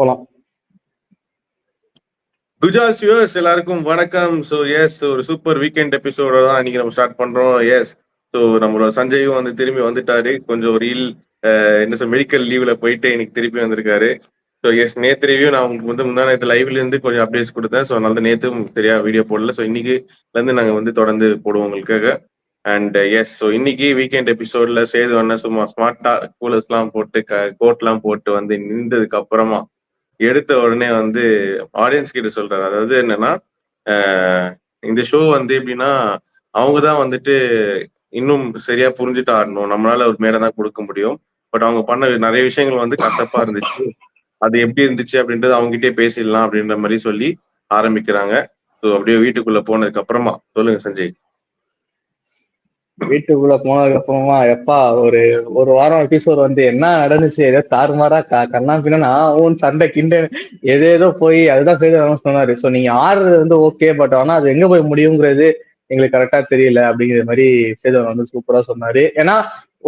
போலாம். குஜாஸ் வியூவர்ஸ் எல்லாருக்கும் வணக்கம். ஸோ எஸ், ஒரு சூப்பர் வீக்கெண்ட் எபிசோட தான் இன்னைக்கு நம்ம ஸ்டார்ட் பண்றோம். எஸ், ஸோ நம்மளோட சஞ்சயும் வந்து திரும்பி வந்துட்டாரு. கொஞ்சம் ரீல் என்ன சொல்ல மெடிக்கல் லீவ்ல போயிட்டு இன்னைக்கு திருப்பி வந்திருக்காரு. ஸோ எஸ், நேற்று ரிவ்யூ நான் உங்களுக்கு வந்து முந்தா நேற்று லைவ்ல இருந்து கொஞ்சம் அப்டேட்ஸ் கொடுத்தேன். ஸோ அதனால நேற்று சரியா வீடியோ போடல. ஸோ இன்னைக்கு இருந்து நாங்கள் வந்து தொடர்ந்து போடுவோம் உங்களுக்காக. அண்ட் எஸ், ஸோ இன்னைக்கு வீக்கெண்ட் எபிசோட்ல சேது அண்ணன் சும்மா ஸ்மார்ட்டா கூலர்ஸ்லாம் போட்டு கோட்லாம் போட்டு வந்து நின்றதுக்கு அப்புறமா எடுத்த உடனே வந்து ஆடியன்ஸ் கிட்ட சொல்றாரு. அதாவது என்னன்னா, இந்த ஷோ வந்து எப்படின்னா, அவங்க தான் வந்துட்டு இன்னும் சரியா புரிஞ்சுட்டு ஆடணும். நம்மளால ஒரு மேல தான் கொடுக்க முடியும். பட் அவங்க பண்ண நிறைய விஷயங்கள் வந்து கசப்பா இருந்துச்சு. அது எப்படி இருந்துச்சு அப்படின்றது அவங்ககிட்டயே பேசிடலாம் அப்படின்ற மாதிரி சொல்லி ஆரம்பிக்கிறாங்க. ஸோ அப்படியே வீட்டுக்குள்ள போனதுக்கு அப்புறமா சொல்லுங்க சஞ்சய். வீட்டுக்குள்ள போனதுக்கு அப்புறமா எப்பா ஒரு வாரம் எபிசோட் வந்து என்ன நடந்துச்சு, ஏதோ தாறுமாறா கண்ணா பின்னா உன் சண்டை கிண்டை ஏதேதோ போய் அதுதான் செய்து சொன்னாரு. ஸோ நீங்க ஆடுறது வந்து ஓகே, பட் ஆனா அது எங்க போய் முடியுங்கிறது எங்களுக்கு கரெக்டா தெரியல அப்படிங்கிற மாதிரி சேதவன் வந்து சூப்பரா சொன்னாரு. ஏன்னா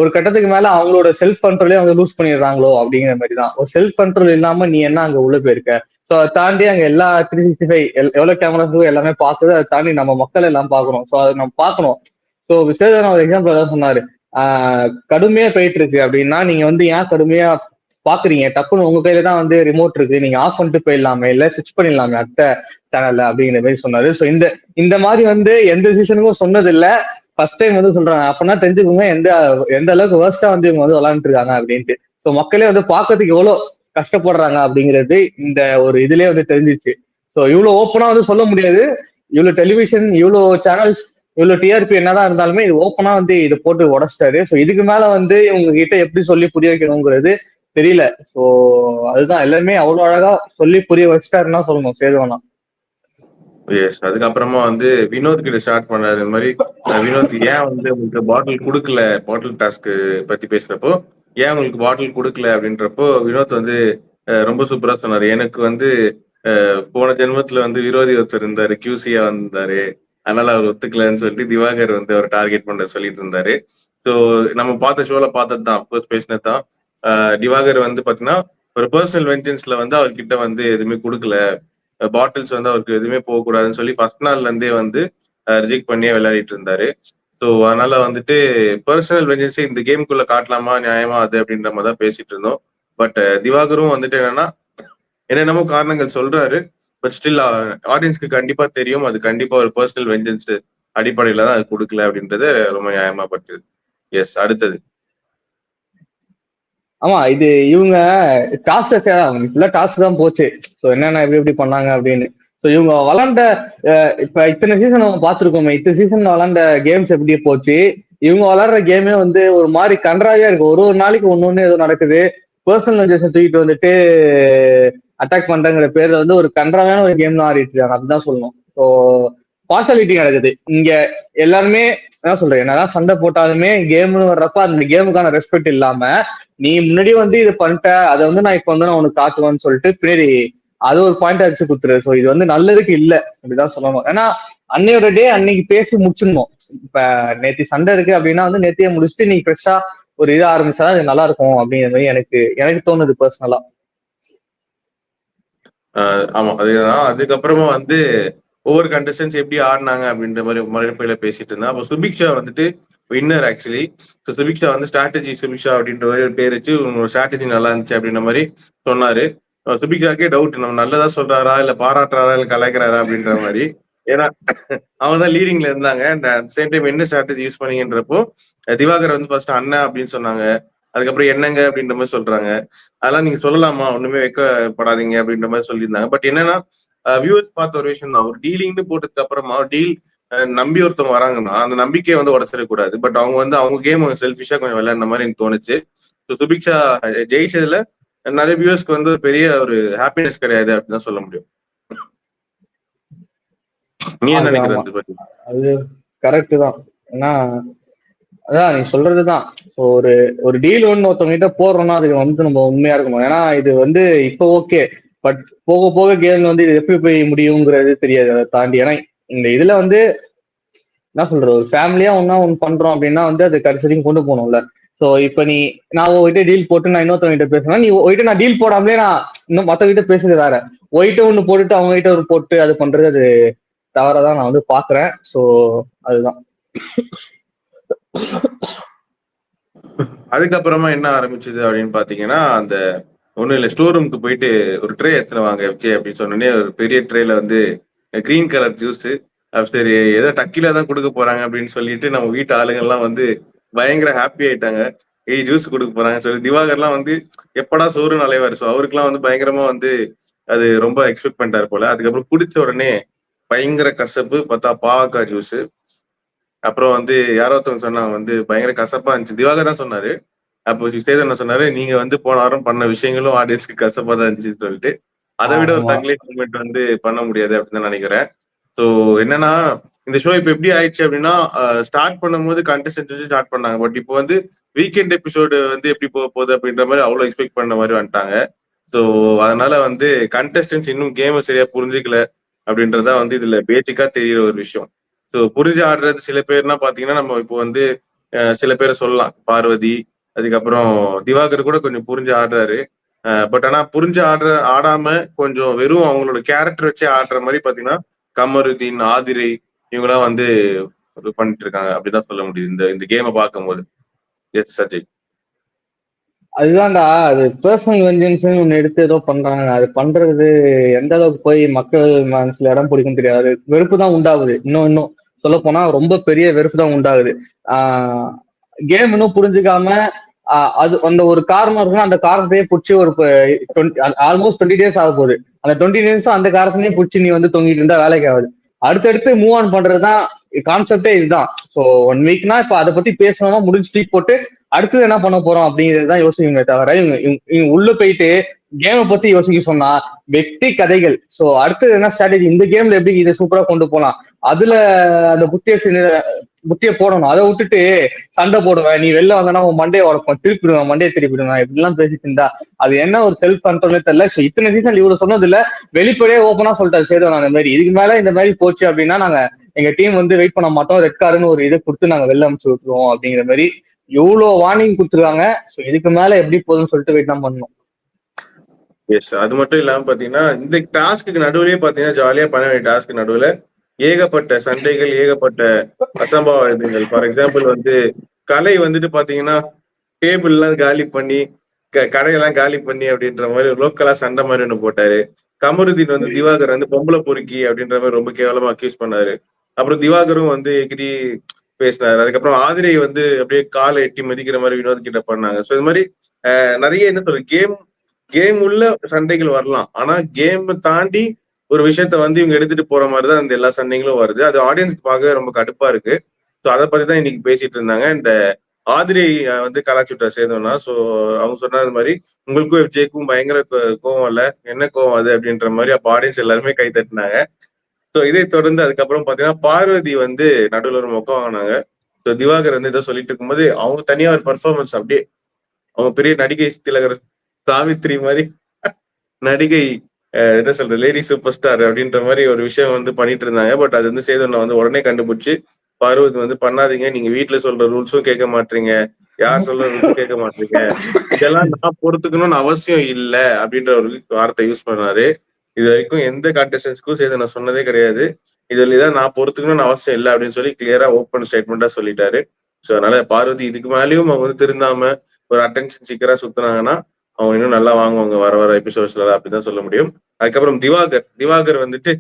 ஒரு கட்டத்துக்கு மேல அவங்களோட செல்ஃப் கண்ட்ரோலே அவங்க லூஸ் பண்ணிடுறாங்களோ அப்படிங்கிற மாதிரி தான். ஒரு செல்ஃப் கண்ட்ரோல் இல்லாம நீ என்ன அங்க உள்ள போயிருக்க. ஸோ அதை தாண்டி அங்க எல்லா 365 எவ்வளவு கேமராஸும் எல்லாமே பார்க்குது. அதை தாண்டி நம்ம மக்கள் எல்லாம் பாக்குறோம். ஸோ அதை நம்ம பார்க்கணும். ஸோ விசேஷன் ஒரு எக்ஸாம்பிள் தான் சொன்னாரு. கடுமையா போயிட்டு இருக்கு அப்படின்னா நீங்க வந்து ஏன் கடுமையா பாக்குறீங்க, டப்புன்னு உங்க கையில தான் வந்து ரிமோட் இருக்கு, நீங்க ஆஃப் பண்ணிட்டு போயிடலாமே, இல்ல ஸ்விட்ச் பண்ணிடலாமே அடுத்த சேனல்ல அப்படிங்கிற மாதிரி சொன்னாரு. ஸோ இந்த மாதிரி வந்து எந்த சீசனுக்கும் சொன்னது இல்ல, ஃபர்ஸ்ட் டைம் வந்து சொல்றாங்க. அப்படின்னா தெரிஞ்சுக்கோங்க எந்த எந்த அளவுக்கு வேர்ஸ்டா வந்து இவங்க வந்து விளையாண்டு இருக்காங்க அப்படின்ட்டு. ஸோ மக்களே வந்து பாக்கிறதுக்கு எவ்வளவு கஷ்டப்படுறாங்க அப்படிங்கிறது இந்த ஒரு இதுலயே வந்து தெரிஞ்சிச்சு. ஸோ இவ்வளவு ஓப்பனா வந்து சொல்ல முடியாது. இவ்வளவு டெலிவிஷன், இவ்வளவு சேனல்ஸ், இவ்வளவு டிஆர்பி என்னதான் இருந்தாலுமே இது ஓப்பனா வந்து இதை போட்டு உடச்சிட்டாரு. ஸோ இதுக்கு மேல வந்து இவங்க கிட்ட எப்படி சொல்லி புரிய வைக்கணுங்கிறது தெரியல. ஸோ அதுதான் எல்லாருமே அவ்வளவு அழகா சொல்லி புரிய வச்சுட்டாருன்னா சொல்லணும் சேதுவனா. எஸ், அதுக்கப்புறமா வந்து வினோத் கிட்ட ஸ்டார்ட் பண்ணாரு. இந்த மாதிரி வினோத் ஏன் வந்து உங்களுக்கு பாட்டில் கொடுக்கல, பாட்டில் டாஸ்க் பத்தி பேசுறப்போ ஏன் உங்களுக்கு பாட்டில் கொடுக்கல அப்படின்றப்போ வினோத் வந்து ரொம்ப சூப்பரா சொன்னாரு. எனக்கு வந்து போன ஜென்மத்துல வந்து விரோதி ஒருத்தர் இருந்தாரு, கியூசியா வந்தாரு, அதனால அவர் ஒத்துக்கலன்னு சொல்லிட்டு திவாகர் வந்து அவர் டார்கெட் பண்ண சொல்லிட்டு இருந்தாரு. ஸோ நம்ம பார்த்த ஷோல பார்த்தது தான், அப்கோர்ஸ் பேசினது தான். திவாகர் வந்து பாத்தீங்கன்னா ஒரு பர்சனல் வெஞ்சன்ஸ்ல வந்து அவர்கிட்ட வந்து எதுவுமே கொடுக்கல, பாட்டில்ஸ் வந்து அவருக்கு எதுவுமே போகக்கூடாதுன்னு சொல்லி ஃபர்ஸ்ட் நாள்ல இருந்தே வந்து ரிஜெக்ட் பண்ணியே விளையாடிட்டு இருந்தாரு. ஸோ அதனால வந்துட்டு பர்சனல் வெஞ்சன்ஸை இந்த கேமுக்குள்ள காட்டலாமா, நியாயமா அது அப்படின்ற மாதிரி தான் பேசிட்டு இருந்தோம். பட் திவாகரும் வந்துட்டு என்னென்னமோ காரணங்கள் சொல்றாரு. பட் ஸ்டில் ஆடியன்ஸ்க்கு கண்டிப்பா தெரியும், அது கண்டிப்பா ஒரு பர்சனல் வெஞ்சன்ஸ் அடிப்படையில தான் அது கொடுக்கல அப்படின்றது ரொம்ப நியாயமா பட்டுது. எஸ், அடுத்தது. ஆமா, இது இவங்க டாஸ்க் ஃபுல்லா டாஸ்க் தான் போச்சு. ஸோ என்னென்ன எப்படி எப்படி பண்ணாங்க அப்படின்னு. ஸோ இவங்க விளாண்ட இப்ப இத்தனை சீசன் நம்ம பார்த்துருக்கோமே, இத்தனை சீசன் விளாண்ட கேம்ஸ் எப்படி போச்சு. இவங்க விளாடுற கேமே வந்து ஒரு மாதிரி கன்றாவியா இருக்கு. ஒரு நாளைக்கு ஒன்னொன்னு ஏதோ நடக்குது. பர்சனல் தூக்கிட்டு வந்துட்டு அட்டாக் பண்றங்கிற பேர்ல வந்து ஒரு கன்றாவியான ஒரு கேம் தான் ஆடிட்டு இருக்காங்க. அதுதான் சொல்லணும். ஸோ பார்சாலிட்டி நடக்குது இங்க. எல்லாருமே என்ன சொல்றேன், என்னதான் சண்டை போட்டாலுமே கேம்னு வர்றப்ப அந்த கேமுக்கான ரெஸ்பெக்ட் இல்லாம நீ முன்னாடி வந்து இது பண்ணிட்ட, அதை வந்து நான் இப்ப வந்து நான் உனக்கு காட்டுவேன்னு சொல்லிட்டு பின்னாடி அது ஒரு பாயிண்ட் அடிச்சு குத்துரு. ஸோ இது வந்து நல்லதுக்கு இல்ல அப்படிதான் சொல்லணும். ஏன்னா அன்னையோட டே அன்னைக்கு பேசி முடிச்சிடணும். இப்ப நேத்தி சண்டை இருக்கு அப்படின்னா வந்து நேத்தியே முடிச்சுட்டு நீ ஃப்ரெஷ்ஷா ஒரு இது ஆரம்பிச்சாதான் அது நல்லா இருக்கும் அப்படிங்கிற மாதிரி எனக்கு தோணுது பர்சனலா. ஆமா, அதுதான். அதுக்கப்புறமா வந்து ஒவ்வொரு கண்டஸ்டன்ஸ் எப்படி ஆடினாங்க அப்படின்ற மாதிரி மறுபடியில பேசிட்டு இருந்தா. அப்போ சுபிக்ஷா வந்துட்டு வின்னர் ஆக்சுவலி. சுபிக்ஷா வந்து ஸ்ட்ராட்டஜி சுபிக்ஷா அப்படின்ற மாதிரி ஒரு பேர் வச்சு உங்களோட ஸ்ட்ராட்டஜி நல்லா இருந்துச்சு அப்படின்ற மாதிரி சொன்னாரு. சுபிக்ஷாக்கே டவுட், நம்ம நல்லதா சொல்றாரா இல்ல பாராட்டுறாரா இல்ல கலாய்க்கிறாரா அப்படின்ற மாதிரி. ஏன்னா அவங்க தான் லீடிங்ல இருந்தாங்க. அண்ட் அட் சேம் டைம் என்ன ஸ்ட்ராட்டஜி யூஸ் பண்ணீங்கன்றப்போ திவாகர் வந்து ஃபர்ஸ்ட் அண்ணன் அப்படின்னு சொன்னாங்க. அதுக்கப்புறம் என்னங்க அப்படின்ற மாதிரி சொல்றாங்க. அதெல்லாம் நீங்க சொல்லலாமா, ஒண்ணுமே வைக்கப்படாதீங்க அப்படின்ற மாதிரி சொல்லியிருந்தாங்க. பட் என்னன்னா வியூவர்ஸ் பார்த்த ஒரு விஷயம் தான், ஒரு டீலிங்னு போட்டதுக்கு அப்புறமா டீல் நம்பி ஒருத்தவங்க வராங்கன்னா அந்த நம்பிக்கையை வந்து உடச்சிடக்கூடாது. பட் அவங்க வந்து அவங்க கேம் செல்ஃபிஷா கொஞ்சம் விளையாடுற மாதிரி எனக்கு தோணுச்சு. ஸோ சுபிக்ஷா ஜெயிச்சதுல நிறைய வியூவர்ஸ்க்கு வந்து ஒரு பெரிய ஒரு ஹாப்பினஸ் கிடையாது அப்படின்னு தான் சொல்ல முடியும். நீ என்ன நினைக்கிறது பத்தி? அது கரெக்ட் தான். ஏன்னா அதான் நீ சொல்றதுதான். ஒரு ஒரு டீல் ஒன்று ஒருத்தவங்க கிட்ட போடுறோம்னா அதுக்கு வந்து நம்ம உண்மையா இருக்கணும். ஏன்னா இது வந்து இப்போ ஓகே, பட் போக போக கேம் வந்து இது எப்படி போய் முடியுங்கிறது தெரியாது. அதை தாண்டி ஏன்னா இந்த இதுல வந்து என்ன சொல்றது, ஒரு ஃபேமிலியா ஒன்னா ஒன்று பண்றோம் அப்படின்னா வந்து அது கடைசி கொண்டு போகணும்ல. சோ இப்ப நான் உங்ககிட்ட டீல் போட்டு நான் இன்னொருத்தவங்க கிட்ட பேசுறேன், நீ உங்ககிட்ட நான் டீல் போடாமலே நான் இன்னும் மத்தவங்க கிட்ட பேசுறது வேற. ஒயிட்ட ஒண்ணு போட்டுட்டு அவங்க கிட்ட ஒரு போட்டு அது பண்றது அது தவறதான் நான் வந்து பாக்குறேன். சோ அதுதான். அதுக்கப்புறமா என்ன ஆரம்பிச்சது அப்படின்னு பாத்தீங்கன்னா, அந்த ஒண்ணும் இல்ல, ஸ்டோர் ரூமுக்கு போயிட்டு ஒரு ட்ரே எடுத்துட்டு வாங்க விஜய் அப்படின்னு சொன்னோடனே ஒரு பெரிய ட்ரேல வந்து கிரீன் கலர் ஜூஸ். சரி ஏதோ டக்கில தான் கொடுக்க போறாங்க அப்படின்னு சொல்லிட்டு நம்ம வீட்டு ஆளுங்க எல்லாம் வந்து பயங்கர ஹாப்பி ஆயிட்டாங்க. ஜூஸ் கொடுக்க போறாங்க சொல்லி திவாகர்லாம் வந்து எப்படா சோறு நலைவாரு. ஸோ அவருக்குலாம் வந்து பயங்கரமா வந்து அது ரொம்ப எக்ஸ்பெக்ட் பண்ணிட்டாரு போல. அதுக்கப்புறம் குடிச்ச உடனே பயங்கர கசப்பு, பார்த்தா பாவக்காய் ஜூஸ். அப்புறம் வந்து யாரோ ஒருத்தவங்க சொன்னாங்க வந்து பயங்கர கசப்பா இருந்துச்சு. திவாகர் தான் சொன்னாரு. அப்போ சேது என்ன சொன்னாரு, நீங்க வந்து போன வாரம் பண்ண விஷயங்களும் ஆடியன்ஸ்க்கு கசப்பா தான் இருந்துச்சுன்னு சொல்லிட்டு, அதை விட ஒரு ஆமா. தங்லேட் மூமெண்ட் வந்து பண்ண முடியாது அப்படின்னு தான் நினைக்கிறேன். ஸோ என்னன்னா, இந்த ஷோ இப்போ எப்படி ஆயிடுச்சு அப்படின்னா, ஸ்டார்ட் பண்ணும்போது கண்டஸ்டன்ட் வச்சு ஸ்டார்ட் பண்ணாங்க. பட் இப்போ வந்து வீக்கெண்ட் எபிசோடு வந்து எப்படி போக போகுது அப்படின்ற மாதிரி அவ்வளோ எக்ஸ்பெக்ட் பண்ண மாதிரி வந்துட்டாங்க. ஸோ அதனால வந்து கண்டஸ்டன்ஸ் இன்னும் கேமை சரியா புரிஞ்சுக்கல அப்படின்றதா வந்து இதுல பேசிக்கா தெரியிற ஒரு விஷயம். ஸோ புரிஞ்சு ஆடுறது சில பேர்னா பாத்தீங்கன்னா, நம்ம இப்போ வந்து சில பேரை சொல்லலாம். பார்வதி, அதுக்கப்புறம் திவாகர் கூட கொஞ்சம் புரிஞ்சு ஆடுறாரு. பட் ஆனா புரிஞ்சு ஆடாம கொஞ்சம் வெறும் அவங்களோட கேரக்டர் வச்சே ஆடுற மாதிரி பாத்தீங்கன்னா, கமருதீன், ஆதிரை இவங்கெல்லாம் வந்து இது பண்ணிட்டு இருக்காங்க. அப்படிதான் சொல்ல முடியுது இந்த இந்த கேமை பார்க்கும்போது. எஸ் சஜய். அதுதான்டா, அது பர்சனல் வெஞ்சன்ஸ் ஒண்ணு எடுத்து ஏதோ பண்றாங்க. அது பண்றது எந்த அளவுக்கு போய் மக்கள் மனசுல இடம் பிடிக்கும் தெரியாது. வெறுப்பு தான் உண்டாகுது. இன்னும் சொல்ல போனா ரொம்ப பெரிய வெறுப்பு தான் உண்டாகுது. கேம் இன்னும் புரிஞ்சுக்காம அது அந்த ஒரு காரணம் இருக்குன்னா அந்த காரணத்தையே பிடிச்சி ஒரு ஆல்மோஸ்ட் 20 days ஆக போகுது. அந்த 20 days அந்த காரணத்தையே பிடிச்சி நீ வந்து தொங்கிட்டு இருந்தா வேலைக்கு ஆகுது. அடுத்தடுத்து மூவ் ஆன் பண்றதுதான் கான்செப்டே இதுதான். ஸோ 1 வீக்னா இப்ப அதை பத்தி பேசணுமா முடிஞ்சு டீக் போட்டு அடுத்தது என்ன பண்ண போறோம் அப்படிங்கிறதுதான் யோசிக்குமே தவிர இவங்க உள்ள போயிட்டு கேமை பத்தி யோசிக்க சொன்னா வெட்டி கதைகள். சோ அடுத்தது என்ன ஸ்ட்ராட்டஜி, இந்த கேம்ல எப்படி இதை சூப்பரா கொண்டு போலாம், அதுல அந்த புத்தியை போடணும். அதை விட்டுட்டு சண்டை போடுவேன், நீ வெளில வந்தனா உன் மண்டையை உடப்பேன், திருப்பிடுவேன், மண்டையை திருப்பிடுவேன், இப்படிலாம் பேசிட்டு இருந்தா அது என்ன ஒரு செல்ஃப் கண்ட்ரோலே தெரியல. இத்தனை சீசன் இவ்வளவு சொன்னது இல்ல, வெளிப்படையே ஓப்பனா சொல்லிட்டாரு சேதுவன் அந்த மாதிரி இதுக்கு மேல இந்த மாதிரி போச்சு அப்படின்னா நாங்க எங்க டீம் வந்து வெயிட் பண்ண மாட்டோம், ரெட் கார்டுன்னு ஒரு இதை கொடுத்து நாங்க வெளில அனுப்பிச்சு விட்டுருவோம் அப்படிங்கிற மாதிரி எவ்வளவு வார்னிங் கொடுத்துருக்காங்க. ஸோ இதுக்கு மேல எப்படி போகுதுன்னு சொல்லிட்டு வெயிட் தான் பண்ணணும். எஸ், அது மட்டும் இல்லாம பாத்தீங்கன்னா இந்த டாஸ்க்கு நடுவுலயே பாத்தீங்கன்னா ஜாலியா பண்ண வேண்டிய டாஸ்க்கு நடுவுல ஏகப்பட்ட சண்டைகள், ஏகப்பட்ட அசம்பாவிதங்கள். ஃபார் எக்ஸாம்பிள் வந்து கலை வந்துட்டு பாத்தீங்கன்னா டேபிள் எல்லாம் காலி பண்ணி கடையெல்லாம் காலி பண்ணி அப்படின்ற மாதிரி லோக்கலா சண்டை மாதிரி ஒண்ணு போட்டாரு. கமருதீன் வந்து திவாகர் வந்து பொம்பளை பொறுக்கி அப்படின்ற மாதிரி ரொம்ப கேவலமா அக்யூஸ் பண்ணாரு. அப்புறம் திவாகரும் வந்து எகிரி பேசினாரு. அதுக்கப்புறம் ஆதிரை வந்து அப்படியே காலை எட்டி மதிக்கிற மாதிரி வினோத் கிட்ட பண்ணாங்க. ஸோ இது மாதிரி நிறைய என்ன சொல்ற கேம் கேம் உள்ள சண்டைகள் வரலாம். ஆனா கேம் தாண்டி ஒரு விஷயத்த வந்து இவங்க எடுத்துட்டு போற மாதிரிதான் இந்த எல்லா சண்டைகளும் வருது. அது ஆடியன்ஸ்க்கு பார்க்கவே ரொம்ப கடுப்பா இருக்கு. ஸோ அதை பத்தி தான் இன்னைக்கு பேசிட்டு இருந்தாங்க. இந்த ஆதிரை வந்து கலாச்சுட்டா சேர்ந்தோம்னா, ஸோ அவங்க சொன்னது மாதிரி உங்களுக்கும் விஜய்க்கும் பயங்கர கோவம் இல்ல, என்ன கோவம் அது அப்படின்ற மாதிரி அப்ப ஆடியன்ஸ் எல்லாருமே கை தட்டினாங்க. ஸோ இதை தொடர்ந்து அதுக்கப்புறம் பாத்தீங்கன்னா பார்வதி வந்து நடுவில் ஒரு மொக்கம் வாங்கினாங்க. ஸோ திவாகர் வந்து ஏதோ சொல்லிட்டு இருக்கும்போது அவங்க தனியா ஒரு பர்ஃபார்மன்ஸ் அப்படியே அவங்க பெரிய நடிகை திலகர் சாவித்ரி மாதிரி நடிகை என்ன சொல்றது லேடி சூப்பர் ஸ்டார் அப்படின்ற மாதிரி ஒரு விஷயம் வந்து பண்ணிட்டு இருந்தாங்க. பட் அது வந்து சேதுவனை வந்து உடனே கண்டுபிடிச்சு பார்வதி வந்து பண்ணாதீங்க, நீங்க வீட்டுல சொல்ற ரூல்ஸும் கேட்க மாட்டீங்க, யார் சொல்ற ரூல்ஸும் கேட்க மாட்டீங்க, இதெல்லாம் நான் பொறுத்துக்கணும்னு அவசியம் இல்லை அப்படின்ற ஒரு வார்த்தை யூஸ் பண்ணாரு. இது வரைக்கும் எந்த கான்டெஸ்டன்ஸ்க்கும் சேது நான் சொன்னதே கிடையாது, இதுல தான் நான் பொறுத்துக்கணும்னு அவசியம் இல்லை அப்படின்னு சொல்லி கிளியரா ஓப்பன் ஸ்டேட்மெண்டா சொல்லிட்டாரு. ஸோ அதனால பார்வதி இதுக்கு மேலேயும் அவங்க வந்து திருந்தாம ஒரு அட்டென்ஷன் சீக்கிரா சுத்தினாங்கன்னா அவங்க இன்னும் நல்லா வாங்குவாங்க வர வர எபிசோட்ஸ்ல அப்படிதான் சொல்ல முடியும். அதுக்கப்புறம் திவாகர் வந்துட்டு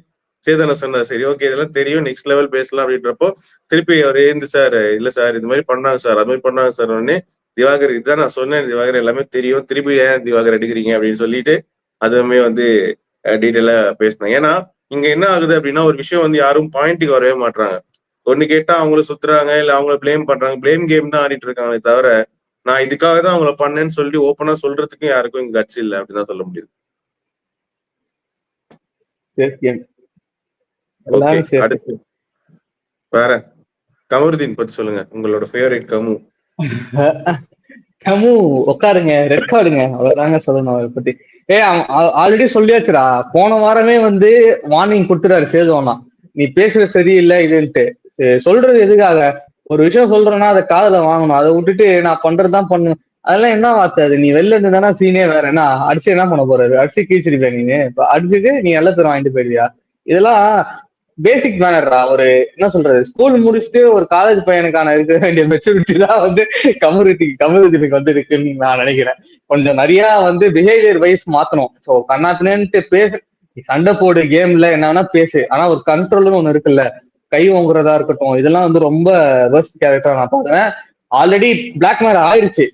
சேதனை சொன்னார், சரி ஓகே இதெல்லாம் தெரியும், நெக்ஸ்ட் லெவல் பேசலாம் அப்படின்றப்போ திருப்பி அவர் ஏந்து சார் இல்ல சார் இது மாதிரி பண்ணாங்க சார் அது மாதிரி பண்ணாங்க சார் உடனே திவாகர் இதுதான் நான் சொன்னேன், திவாகர் எல்லாமே தெரியும், திருப்பி ஏன் திவாகர் அடிக்கிறீங்க அப்படின்னு சொல்லிட்டு அதுவுமே வந்து டீட்டெயிலா பேசினாங்க. ஏன்னா இங்க என்ன ஆகுது அப்படின்னா ஒரு விஷயம் வந்து யாரும் பாயிண்ட்டுக்கு வரவே மாட்டாங்க. ஒண்ணு கேட்டா அவங்கள சுத்துறாங்க, இல்ல அவங்கள பிளேம் பண்றாங்க, பிளேம் கேம் தான் ஆடிட்டு இருக்காங்களே தவிர நான் இதுக்காக தான் அவங்கள பண்ணேன்னு சொல்லிட்டு ஓப்பனா சொல்றதுக்கும் யாருக்கும் இங்க கட்ஸ் இல்லை அப்படிதான் சொல்ல முடியுது. ஓகே, அடுத்து வேற கமருதீன் பத்தி சொல்லுங்க, உங்களோட ஃபேவரட் கமு. கமு உட்காருங்க, ரெக்கார்டுங்க, அவ்வளவுதாங்க சொல்லணும் அவரை பத்தி. ஆல்ரெடி சொல்லியாச்சுடா, போன வாரமே வந்து வார்னிங் கொடுத்துட்டாரு சேதுவானா, நீ பேசுறது சரியில்லை இதுன்ட்டு. சொல்றது எதுக்காக, ஒரு விஷயம் சொல்றேன்னா அதை காதுல வாங்கணும். அதை விட்டுட்டு நான் பண்றதுதான் பண்ணு, அதெல்லாம் என்ன வார்த்தை அது? நீ வெளில இருந்து தானே சீனே வேற. என்ன அடிச்சு என்ன பண்ண போறாரு? அடிச்சு கீச்சிருப்பியா நீ? இப்ப அடிச்சுட்டு நீ எல்லாத்தையும் வாங்கிட்டு போயிடுவியா? இதெல்லாம் பேசிக் மேனர்ரா. ஒரு என்ன சொல்றது, ஸ்கூல் முடிச்சுட்டு ஒரு காலேஜ் பையனுக்கான இருக்க வேண்டிய மெச்சூரிட்டி தான் வந்து கம்யூனிட்டிக்கு வந்து இருக்குன்னு நான் நினைக்கிறேன். கொஞ்சம் நிறைய வந்து பிஹேவியர் வைஸ் மாத்தணும். ஸோ கண்ணாத்தினேன்ட்டு பேசு, நீ சண்டை போடு, கேம்ல என்ன வேணா பேசு, ஆனா ஒரு கண்ட்ரோல்னு ஒண்ணு இருக்குல்ல. கை ஓங்குறதா இருக்கட்டும், இதெல்லாம் வந்து ரொம்ப வேர்ஸ்ட் கேரக்டரா நான் பாக்குறேன். ஆல்ரெடி பிளாக் மேர் ஆயிருச்சு.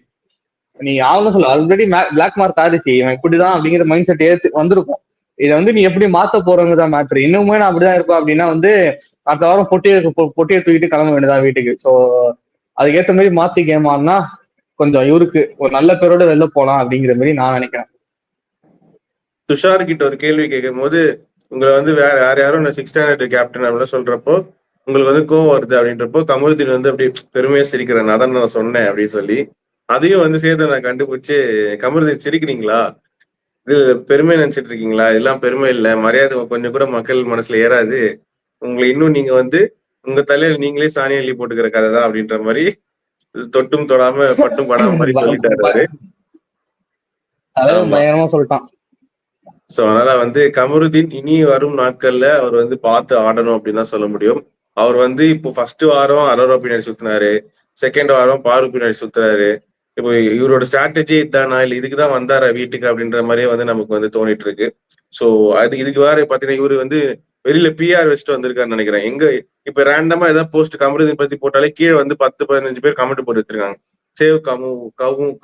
நீ ஆகணும் சொல்ல, ஆல்ரெடி பிளாக் மார்க் ஆயிருச்சு. இவன் இப்படிதான் அப்படிங்கிற மைண்ட் செட் ஏத்து வந்திருக்கும். இதை வந்து நீ எப்படி மாத்த போறவங்கதான் மேட்ரு. இன்னுமே நான் அப்படிதான் இருப்பேன் அப்படின்னா வந்து அடுத்த வாரம் பொட்டியை தூக்கிட்டு கிளம்ப வேண்டியதா வீட்டுக்கு. ஸோ அதுக்கேற்ற மாதிரி மாத்தி கேம் ஆடினா கொஞ்சம் இவருக்கு ஒரு நல்ல பேரோட வெளில போலாம் அப்படிங்கிற மாதிரி நான் நினைக்கிறேன். துஷார் கிட்ட ஒரு கேள்வி கேட்கும் போது, உங்களை வந்து வேற யாரும் 6 ஸ்டாண்டர்ட் கேப்டன் அப்படின்னு சொல்றப்போ உங்களுக்கு வந்து கோவம் வருது அப்படின்றப்போ, கமருதீன் வந்து அப்படி பெருமையா சிரிக்கிறேன், அதான் நான் சொன்னேன் அப்படின்னு சொல்லி, அதையும் வந்து சேர்த்து நான் கண்டுபிடிச்சு, கமருதீன் சிரிக்கிறீங்களா? இது பெருமை நினைச்சிட்டு இருக்கீங்களா? இதெல்லாம் பெருமை இல்ல. மரியாதை கொஞ்சம் கூட மக்கள் மனசுல ஏறாது. உங்களை இன்னும் நீங்க வந்து உங்க தலையில நீங்களே சாணி அள்ளி போட்டுக்கிற கதை தான் அப்படின்ற மாதிரி தொட்டும் தொடாம பட்டும் படாம மாதிரி சொல்லிட்டாரு அவரு. தலைவன் ஆமா. பயங்கரமா சொல்லிட்டான். சோ அதனால வந்து கமருதீன் இனி வரும் நாட்கள்ல அவர் வந்து பார்த்து ஆடணும் அப்படின்னு தான் சொல்ல முடியும். அவர் வந்து இப்போ ஃபர்ஸ்ட் வாரம் அரோரா பின்னாடி சுத்தினாரு, செகண்ட் வாரம் பாரு பின்னாடி சுத்துறாரு. இப்போ இவரோட ஸ்ட்ராட்டஜி இதுதானா, இல்ல இதுக்குதான் வந்தாரா வீட்டுக்கு அப்படின்ற மாதிரியே வந்து நமக்கு வந்து தோணிட்டு இருக்கு. சோ அது இதுக்கு வேற பாத்தீங்கன்னா இவரு வந்து வெளியில பிஆர் வச்சுட்டு வந்திருக்காருன்னு நினைக்கிறேன். எங்க இப்ப ரேண்டமா ஏதாவது போஸ்ட் கமருதீன் பத்தி போட்டாலே கீழே வந்து 10-15 பேர் கமெண்ட் போட்டு வச்சிருக்காங்க. சேவ் கமு,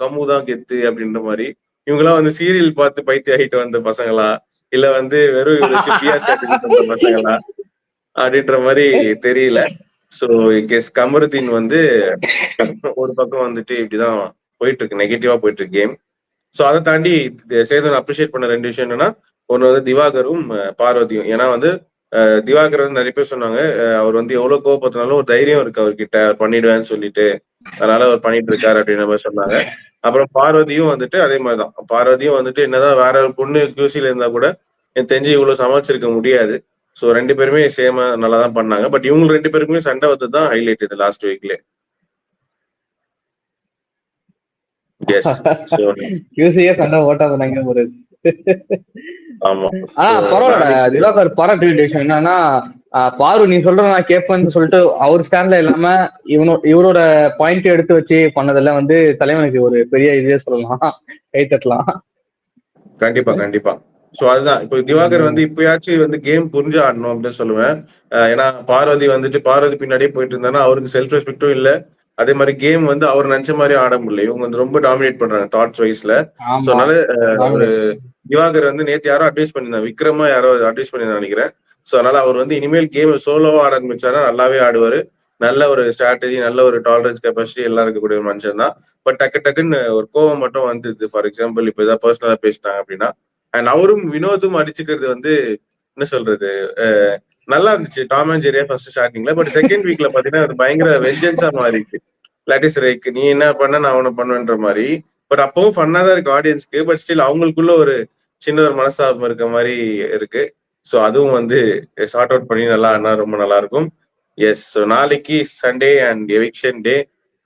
கமு தான் கெத்து அப்படின்ற மாதிரி. இவங்கெல்லாம் வந்து சீரியல் பார்த்து பைத்தியம் ஆகிட்டு வந்த பசங்களா, இல்ல வந்து வெறும் இவரை வச்சு பிஆர் ஸ்ட்ராட்டஜி பண்ற பசங்களா அப்படின்ற மாதிரி தெரியல. சோ கெஸ் கமருதீன் வந்து ஒரு பக்கம் வந்துட்டு இப்படிதான் போயிட்டு இருக்கு, நெகட்டிவா போயிட்டு இருக்கு கேம். சோ அதை தாண்டி சேதன் அப்ரிஷியேட் பண்ண 2 விஷயம் என்னன்னா, ஒண்ணு வந்து திவாகரும் பார்வதியும். ஏன்னா வந்து திவாகர் வந்து நிறைய பேர் சொன்னாங்க, அவர் வந்து எவ்வளவு கோவப்படுத்தினாலும் ஒரு தைரியம் இருக்கு அவர்கிட்ட, பண்ணிடுவேன்னு சொல்லிட்டு, அதனால அவர் பண்ணிட்டு இருக்காரு அப்படின்ற மாதிரி சொன்னாங்க. அப்புறம் பார்வதியும் வந்துட்டு அதே மாதிரிதான். பார்வதியும் வந்துட்டு என்னதான் வேற ஒரு பொண்ணு கியூசில இருந்தா கூட எனக்கு தெரிஞ்சு இவ்வளவு சமாளிச்சிருக்க முடியாது. சோ 2 பேருமே சேமா நல்லா தான் பண்ணாங்க. பட் இவங்க 2 பேருக்குமே சண்டை வந்தது தான் ஹைலைட் இது லாஸ்ட் வீக்ல. எஸ். சோ யூசியே சண்டை ஓட்டா பண்ணாங்க ஒரு. ஆமா. ஆனா சோ பரவாயில்லடா, நாளைக்கு திவாகர் பாராட்ட வேண்டிய விஷயம் என்னன்னா, பாரு நீ சொல்ற நான் கேட்பேன்னு சொல்லிட்டு அவர் ஸ்டாண்ட்ல இல்லாம இவரோட பாயிண்ட் எடுத்து வச்சு பண்ணதெல்லாம் வந்து தலைவனுக்கு ஒரு பெரிய இதே சொல்லலாம், கை தட்டலாம். கண்டிப்பா, கண்டிப்பா. சோ அதுதான். இப்போ திவாகர் வந்து இப்பயாச்சும் வந்து கேம் புரிஞ்சு ஆடணும் அப்படின்னு சொல்லுவேன். ஏன்னா பார்வதி வந்துட்டு பார்வதி பின்னாடியே போயிட்டு இருந்தாங்கன்னா, அவருக்கு செல்ஃப் ரெஸ்பெக்டும் இல்ல. அதே மாரி கேம் வந்து அவர் நெனச்ச மாரி ஆட முடியல. இவங்க வந்து ரொம்ப டாமினேட் பண்றாங்க தாட்ஸ் வைஸ்ல. சோ ஆமா, அதனால ஒரு டாமினேட். திவாகர் வந்து நேத்து யாரோ அட்வைஸ் பண்ணியிருந்தாங்க. விக்ரமா யாரோ அட்வைஸ் பண்ணியிருந்தாங்க நெனைக்கிறேன். சோ அதனால அவர் வந்து இனிமேல் கேம் சோலோவா ஆட ஆரம்பிச்சாருன்னா நல்லாவே ஆடுவாரு. நல்ல ஒரு ஸ்ட்ராட்டஜி, நல்ல ஒரு டாலரன்ஸ் கெப்பாசிட்டி எல்லாம் இருக்கக்கூடிய ஒரு மனுஷன் தான். பட் டக்கு டக்குன்னு ஒரு கோவம் மட்டும் வந்துருது. ஃபார் எக்ஸாம்பிள் இப்ப ஏதாவது பர்சனலா பேசிட்டாங்க அப்படின்னா, அண்ட் அவரும் வினோதும் அடிச்சுக்கிறது வந்து என்ன சொல்றது? நல்லா இருந்துச்சு. டாம் அண்ட் ஜெர்ரியா ஃபர்ஸ்ட் ஸ்டார்டிங்ல. பட் செகண்ட் வீக்ல பாத்தீங்கன்னா, அது பயங்கர வெஞ்சன்ஸா மாறிடுச்சு. லாட்டிஸ் ரைக் நீ என்ன பண்ண நான் அவன பண்ணுவேன்ற மாரி. பட் அப்பவும் ஃபன்னா தான் இருக்கு ஆடியன்ஸ்க்கு. பட் ஸ்டில் அவங்களுக்குள்ள ஒரு சின்ன ஒரு மனஸ்தாபம் இருக்க மாரி இருக்கு. சோ அதுவும் வந்து சார்ட் அவுட் பண்ணி நல்லா ஆடுனா ரொம்ப நல்லா இருக்கும். எஸ். ஸோ நாளைக்கு Sunday and eviction day.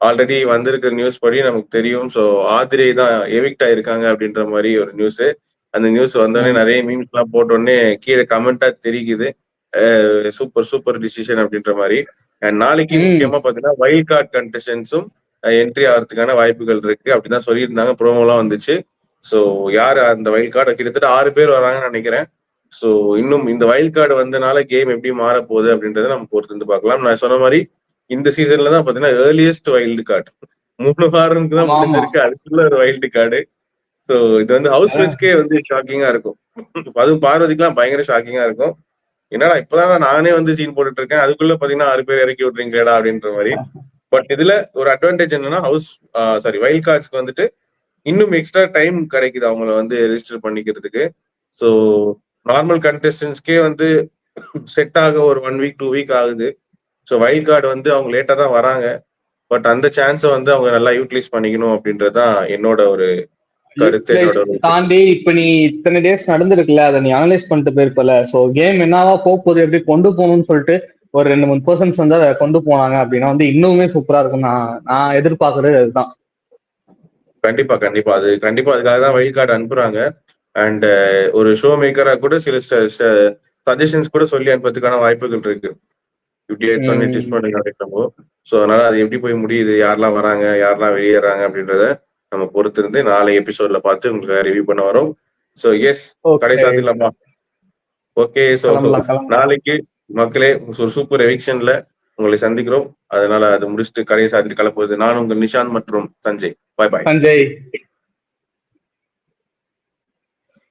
Already வந்திருக்கிற நியூஸ் படி நமக்கு தெரியும். ஸோ ஆதிரே தான் எவிக்ட் ஆயிருக்காங்க அப்படின்ற மாதிரி ஒரு நியூஸ். அந்த நியூஸ் வந்தோடனே நிறைய மீம்ஸ் எல்லாம் போட்டோடனே கீழே கமெண்டா தெரியுது. சூப்பர் சூப்பர் டிசிஷன் அப்படின்ற மாதிரி. அண்ட் நாளைக்கு ம். முக்கியமா பாத்தீங்கன்னா வைல்ட் கார்டு கண்டஸ்டன்ஸும் என்ட்ரி ஆகிறதுக்கான வாய்ப்புகள் இருக்கு அப்படிதான் சொல்லியிருந்தாங்க. ப்ரோமோலாம் வந்துச்சு. ஸோ யார் அந்த வைல்ட் கார்டு கிட்டத்தட்ட 6 பேர் வராங்கன்னு நினைக்கிறேன். சோ இன்னும் இந்த வைல்ட் கார்டு வந்தனால கேம் எப்படி மாற போகுது அப்படின்றத நம்ம பொறுத்து இருந்து பார்க்கலாம். நான் சொன்ன மாதிரி இந்த சீசன்ல தான் பாத்தீங்கன்னா ஏர்லியஸ்ட் வைல்டு கார்டு 3 வாரம்க்கு தான் ஆமா, ஆமா. முடிஞ்சிருக்கு. அதுக்குள்ள ஒரு வைல்டு கார்டு. சோ இது வந்து ஹவுஸ் மேட்ச்க்கே வந்து ஷாக்கிங்கா இருக்கும். அதுவும் பார்வதிக்கெல்லாம் பயங்கர ஷாக்கிங்கா இருக்கும். என்னடா இப்பதான் நானே வந்து சீன் போட்டுட்டு இருக்கேன், அதுக்குள்ள பாத்தீங்கன்னா 6 பேர் இறக்கி விட்றீங்களேடா அப்படின்ற மாதிரி. பட் இதுல ஒரு அட்வான்டேஜ் என்னன்னா வைல்ட் கார்ட்ஸ்க்கு வந்துட்டு இன்னும் எக்ஸ்ட்ரா டைம் கிடைக்குது அவங்கள வந்து ரெஜிஸ்டர் பண்ணிக்கிறதுக்கு. ஸோ நார்மல் கண்டஸ்டன்ஸ்க்கே வந்து செட் ஆக ஒரு 1 வீக் 2 வீக் ஆகுது. ஸோ வைல்ட் கார்டு வந்து அவங்க லேட்டா தான் வராங்க. பட் அந்த சான்ஸை வந்து அவங்க நல்லா யூட்டிலைஸ் பண்ணிக்கணும் அப்படின்றதுதான் என்னோட ஒரு கருத்து, என்னோட ஒரு தாண்டி இப்ப நீ இத்தனை டேஸ் நடந்திருக்குல்ல, அதை நீ அனலைஸ் பண்ணிட்டு போயிருப்பல. சோ கேம் என்னவா போகுது, எப்படி கொண்டு போகணும்னு சொல்லிட்டு ஒரு 2-3% வந்து அதை கொண்டு போனாங்க அப்படின்னா வந்து இன்னுமே சூப்பரா இருக்கும். நான் எதிர்பார்க்கறது அதுதான். கண்டிப்பா, கண்டிப்பா. அது கண்டிப்பா அதுக்காக தான் வைல்ட் கார்டு அனுப்புறாங்க. அண்ட் ஒரு ஷோ மேக்கரா கூட சில சஜஷன்ஸ் கூட சொல்லி அனுப்புறதுக்கான வாய்ப்புகள் இருக்கு. இப்படி எடுத்தோன்னே ட்விஸ்ட் ம். பண்ணுங்க அப்படின்றப்போ. ஸோ அதனால அது எப்படி போய் முடியுது, யாரெல்லாம் வராங்க, யாரெல்லாம் வெளியேறாங்க அப்படின்றத நம்ம பொறுத்திருந்து நாளை எபிசோட்ல பார்த்து உங்களுக்கு ரிவ்யூ பண்ண வரோம். ஸோ எஸ், கடை ஓகே. சாத்திடலாமா? ஓகே. ஸோ கிளம்பலாம். நாளைக்கு மக்களே ஒரு சூப்பர் எவிக்ஷன்ல உங்களை சந்திக்கிறோம். அதனால அதை முடிச்சுட்டு கடையை சாத்திட்டு கிளப்புவது நான் உங்கள் நிஷாந்த் மற்றும் சஞ்சய். பாய் பாய். சஞ்சய்.